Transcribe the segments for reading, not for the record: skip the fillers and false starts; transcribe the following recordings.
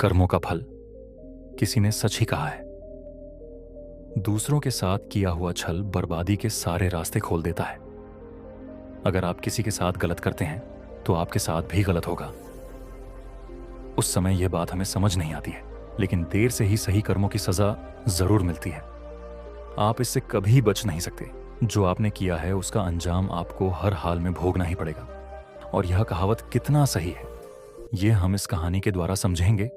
कर्मों का फल। किसी ने सच ही कहा है। दूसरों के साथ किया हुआ छल बर्बादी के सारे रास्ते खोल देता है। अगर आप किसी के साथ गलत करते हैं तो आपके साथ भी गलत होगा। उस समय यह बात हमें समझ नहीं आती है, लेकिन देर से ही सही कर्मों की सजा जरूर मिलती है। आप इससे कभी बच नहीं सकते। जो आपने किया है उसका अंजाम आपको हर हाल में भोगना ही पड़ेगा। और यह कहावत कितना सही है, यह हम इस कहानी के द्वारा समझेंगे।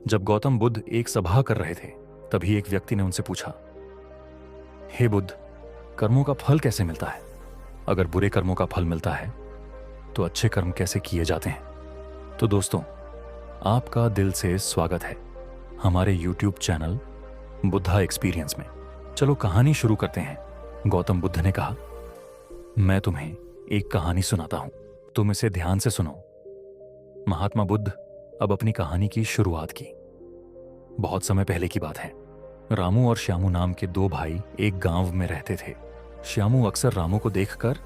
जब गौतम बुद्ध एक सभा कर रहे थे, तभी एक व्यक्ति ने उनसे पूछा, हे बुद्ध, कर्मों का फल कैसे मिलता है? अगर बुरे कर्मों का फल मिलता है तो अच्छे कर्म कैसे किए जाते हैं? तो दोस्तों, आपका दिल से स्वागत है हमारे YouTube चैनल बुद्धा एक्सपीरियंस में। चलो कहानी शुरू करते हैं। गौतम बुद्ध ने कहा, मैं तुम्हें एक कहानी सुनाता हूं, तुम इसे ध्यान से सुनो। महात्मा बुद्ध अब अपनी कहानी की शुरुआत की। बहुत समय पहले की बात है। रामू और श्यामू नाम के दो भाई एक गांव में रहते थे। श्यामू अक्सर रामू को देखकर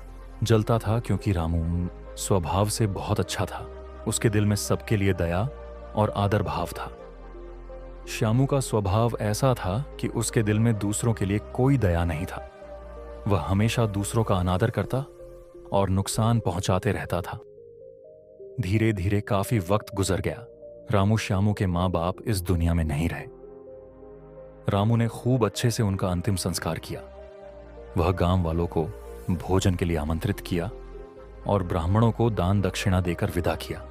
जलता था, क्योंकि रामू स्वभाव से बहुत अच्छा था। उसके दिल में सबके लिए दया और आदर भाव था। श्यामू का स्वभाव ऐसा था कि उसके दिल में दूसरों के लिए कोई दया नहीं था। वह हमेशा दूसरों का अनादर करता और नुकसान पहुंचाते रहता था। धीरे धीरे काफी वक्त गुजर गया। रामू श्यामू के माँ बाप इस दुनिया में नहीं रहे। रामू ने खूब अच्छे से उनका अंतिम संस्कार किया। वह गांव वालों को भोजन के लिए आमंत्रित किया और ब्राह्मणों को दान दक्षिणा देकर विदा किया।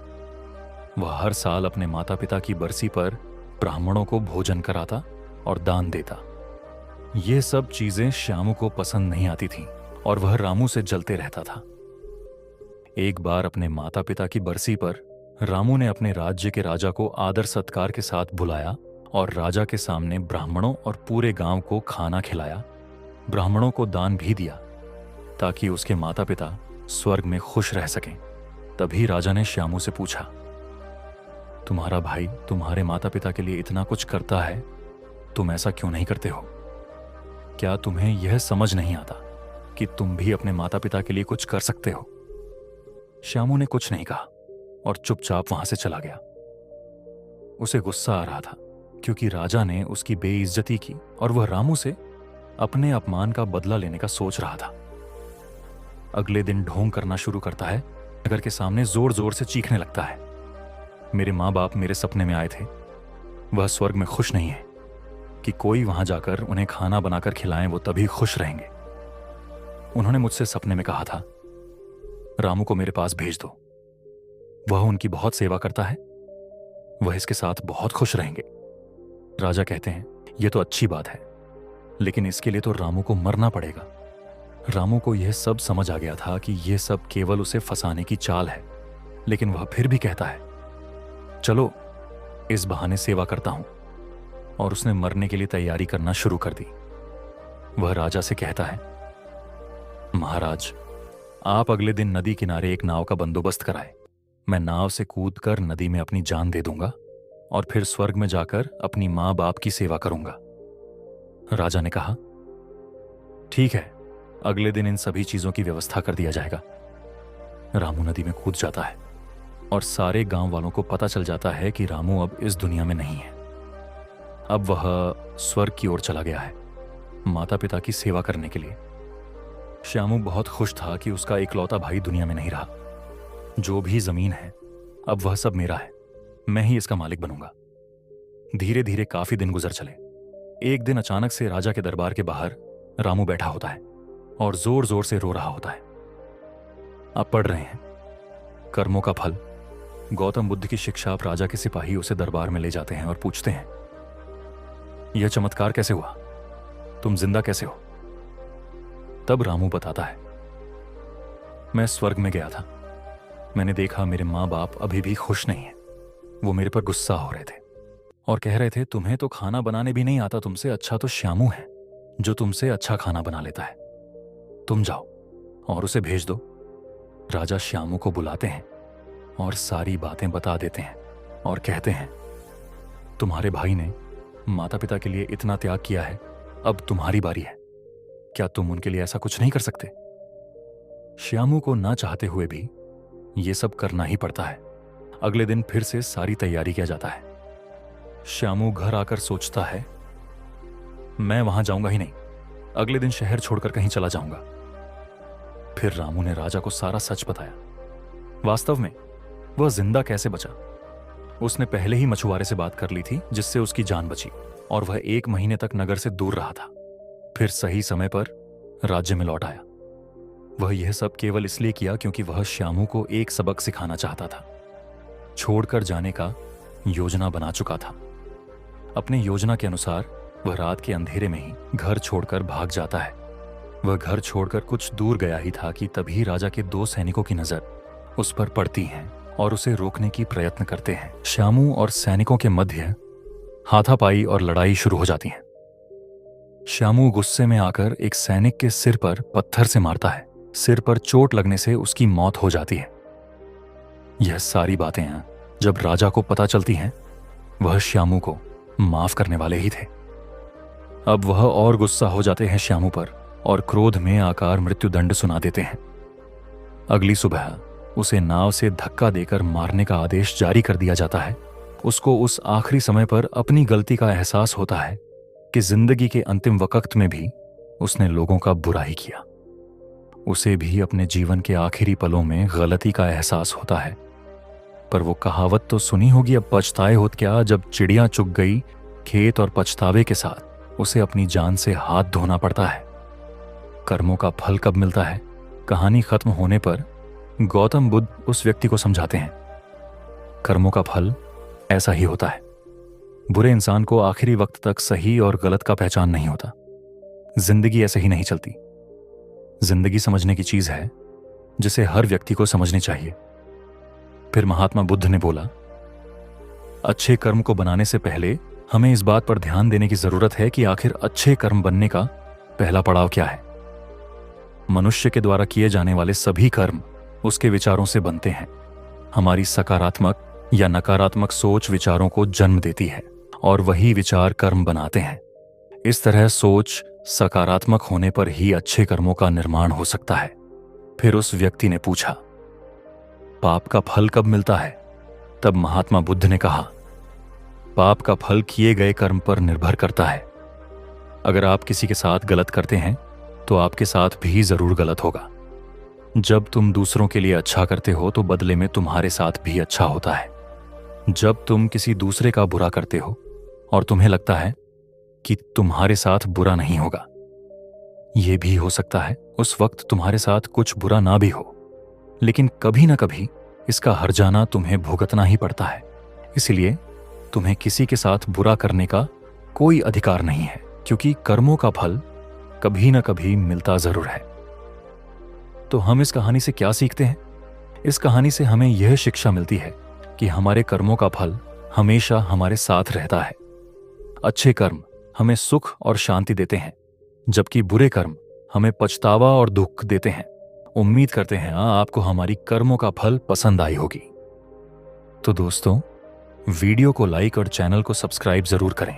वह हर साल अपने माता पिता की बरसी पर ब्राह्मणों को भोजन कराता और दान देता। ये सब चीजें श्यामू को पसंद नहीं आती थीं और वह रामू से जलते रहता था। एक बार अपने माता पिता की बरसी पर रामू ने अपने राज्य के राजा को आदर सत्कार के साथ बुलाया और राजा के सामने ब्राह्मणों और पूरे गांव को खाना खिलाया। ब्राह्मणों को दान भी दिया ताकि उसके माता पिता स्वर्ग में खुश रह सकें। तभी राजा ने श्यामू से पूछा, तुम्हारा भाई तुम्हारे माता पिता के लिए इतना कुछ करता है, तुम ऐसा क्यों नहीं करते हो? क्या तुम्हें यह समझ नहीं आता कि तुम भी अपने माता पिता के लिए कुछ कर सकते हो? श्यामू ने कुछ नहीं कहा और चुपचाप वहां से चला गया। उसे गुस्सा आ रहा था, क्योंकि राजा ने उसकी बेइज्जती की और वह रामू से अपने अपमान का बदला लेने का सोच रहा था। अगले दिन ढोंग करना शुरू करता है। नगर के सामने जोर जोर से चीखने लगता है, मेरे माँ बाप मेरे सपने में आए थे। वह स्वर्ग में खुश नहीं है कि कोई वहां जाकर उन्हें खाना बनाकर खिलाएं, वो तभी खुश रहेंगे। उन्होंने मुझसे सपने में कहा था, रामू को मेरे पास भेज दो, वह उनकी बहुत सेवा करता है, वह इसके साथ बहुत खुश रहेंगे। राजा कहते हैं, यह तो अच्छी बात है, लेकिन इसके लिए तो रामू को मरना पड़ेगा। रामू को यह सब समझ आ गया था कि यह सब केवल उसे फंसाने की चाल है, लेकिन वह फिर भी कहता है, चलो इस बहाने सेवा करता हूं। और उसने मरने के लिए तैयारी करना शुरू कर दी। वह राजा से कहता है, महाराज, आप अगले दिन नदी किनारे एक नाव का बंदोबस्त कराए। मैं नाव से कूदकर नदी में अपनी जान दे दूंगा और फिर स्वर्ग में जाकर अपनी मां बाप की सेवा करूंगा। राजा ने कहा, ठीक है, अगले दिन इन सभी चीजों की व्यवस्था कर दिया जाएगा। रामू नदी में कूद जाता है और सारे गांव वालों को पता चल जाता है कि रामू अब इस दुनिया में नहीं है। अब वह स्वर्ग की ओर चला गया है, माता पिता की सेवा करने के लिए। श्यामू बहुत खुश था कि उसका इकलौता भाई दुनिया में नहीं रहा। जो भी जमीन है अब वह सब मेरा है, मैं ही इसका मालिक बनूंगा। धीरे धीरे काफी दिन गुजर चले। एक दिन अचानक से राजा के दरबार के बाहर रामू बैठा होता है और जोर जोर से रो रहा होता है। आप पढ़ रहे हैं, कर्मों का फल। गौतम बुद्ध की शिक्षा पर राजा के सिपाही उसे दरबार में ले जाते हैं और पूछते हैं, यह चमत्कार कैसे हुआ? तुम जिंदा कैसे हो? तब रामू बताता है, मैं स्वर्ग में गया था। मैंने देखा मेरे माँ बाप अभी भी खुश नहीं है। वो मेरे पर गुस्सा हो रहे थे और कह रहे थे, तुम्हें तो खाना बनाने भी नहीं आता, तुमसे अच्छा तो श्यामू है जो तुमसे अच्छा खाना बना लेता है। तुम जाओ और उसे भेज दो। राजा श्यामू को बुलाते हैं और सारी बातें बता देते हैं और कहते हैं, तुम्हारे भाई ने माता पिता के लिए इतना त्याग किया है, अब तुम्हारी बारी है। क्या तुम उनके लिए ऐसा कुछ नहीं कर सकते? श्यामू को ना चाहते हुए भी ये सब करना ही पड़ता है। अगले दिन फिर से सारी तैयारी किया जाता है। श्यामू घर आकर सोचता है, मैं वहां जाऊंगा ही नहीं, अगले दिन शहर छोड़कर कहीं चला जाऊंगा। फिर रामू ने राजा को सारा सच बताया। वास्तव में वह जिंदा कैसे बचा? उसने पहले ही मछुआरे से बात कर ली थी, जिससे उसकी जान बची और वह 1 महीने तक नगर से दूर रहा था। फिर सही समय पर राज्य में लौट आया। वह यह सब केवल इसलिए किया क्योंकि वह श्यामू को एक सबक सिखाना चाहता था। छोड़कर जाने का योजना बना चुका था। अपने योजना के अनुसार वह रात के अंधेरे में ही घर छोड़कर भाग जाता है। वह घर छोड़कर कुछ दूर गया ही था कि तभी राजा के 2 सैनिकों की नजर उस पर पड़ती है और उसे रोकने की प्रयत्न करते हैं। श्यामू और सैनिकों के मध्य हाथापाई और लड़ाई शुरू हो जाती है। श्यामू गुस्से में आकर एक सैनिक के सिर पर पत्थर से मारता है। सिर पर चोट लगने से उसकी मौत हो जाती है। यह सारी बातें जब राजा को पता चलती हैं, वह श्यामू को माफ करने वाले ही थे। अब वह और गुस्सा हो जाते हैं श्यामू पर और क्रोध में आकर मृत्युदंड सुना देते हैं। अगली सुबह उसे नाव से धक्का देकर मारने का आदेश जारी कर दिया जाता है। उसको उस आखिरी समय पर अपनी गलती का एहसास होता है कि जिंदगी के अंतिम वक्त में भी उसने लोगों का बुरा ही किया। उसे भी अपने जीवन के आखिरी पलों में गलती का एहसास होता है। पर वो कहावत तो सुनी होगी, अब पछताए होत क्या, जब चिड़िया चुग गई खेत और पछतावे के साथ उसे अपनी जान से हाथ धोना पड़ता है। कर्मों का फल कब मिलता है? कहानी खत्म होने पर गौतम बुद्ध उस व्यक्ति को समझाते हैं, कर्मों का फल ऐसा ही होता है। बुरे इंसान को आखिरी वक्त तक सही और गलत का पहचान नहीं होता। जिंदगी ऐसे ही नहीं चलती। जिंदगी समझने की चीज है जिसे हर व्यक्ति को समझनी चाहिए। फिर महात्मा बुद्ध ने बोला, अच्छे कर्म को बनाने से पहले हमें इस बात पर ध्यान देने की जरूरत है कि आखिर अच्छे कर्म बनने का पहला पड़ाव क्या है। मनुष्य के द्वारा किए जाने वाले सभी कर्म उसके विचारों से बनते हैं। हमारी सकारात्मक या नकारात्मक सोच विचारों को जन्म देती है और वही विचार कर्म बनाते हैं। इस तरह सोच सकारात्मक होने पर ही अच्छे कर्मों का निर्माण हो सकता है। फिर उस व्यक्ति ने पूछा, पाप का फल कब मिलता है? तब महात्मा बुद्ध ने कहा, पाप का फल किए गए कर्म पर निर्भर करता है। अगर आप किसी के साथ गलत करते हैं तो आपके साथ भी जरूर गलत होगा। जब तुम दूसरों के लिए अच्छा करते हो तो बदले में तुम्हारे साथ भी अच्छा होता है। जब तुम किसी दूसरे का बुरा करते हो और तुम्हें लगता है कि तुम्हारे साथ बुरा नहीं होगा, यह भी हो सकता है उस वक्त तुम्हारे साथ कुछ बुरा ना भी हो, लेकिन कभी ना कभी इसका हर्जाना तुम्हें भुगतना ही पड़ता है। इसलिए तुम्हें किसी के साथ बुरा करने का कोई अधिकार नहीं है, क्योंकि कर्मों का फल कभी ना कभी मिलता जरूर है। तो हम इस कहानी से क्या सीखते हैं? इस कहानी से हमें यह शिक्षा मिलती है कि हमारे कर्मों का फल हमेशा हमारे साथ रहता है। अच्छे कर्म हमें सुख और शांति देते हैं, जबकि बुरे कर्म हमें पछतावा और दुख देते हैं। उम्मीद करते हैं आपको हमारी कर्मों का फल पसंद आई होगी। तो दोस्तों, वीडियो को लाइक और चैनल को सब्सक्राइब जरूर करें।